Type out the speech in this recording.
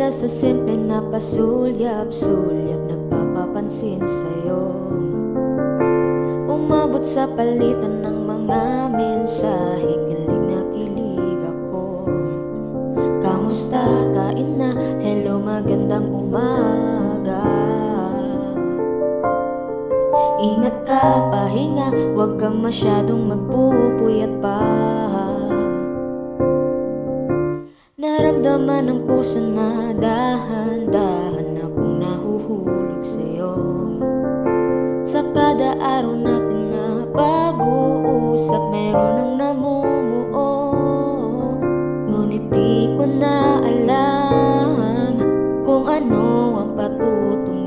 Para sa simple na pasulyap-sulyap, nagpapapansin sa'yo. Umabot sa palitan ng mga mensahe, kilig na kilig ako. Kamusta? Kain na? Hello, magandang umaga. Ingat ka, pahinga, huwag kang masyadong magpupuyat pa. Naramdaman ng puso na dahan-dahan akong nahuhulog sa'yo. Sa kada araw natin na pag-uusap, meron ang namumuo. Ngunit di ko na alam kung ano ang patutunguhan.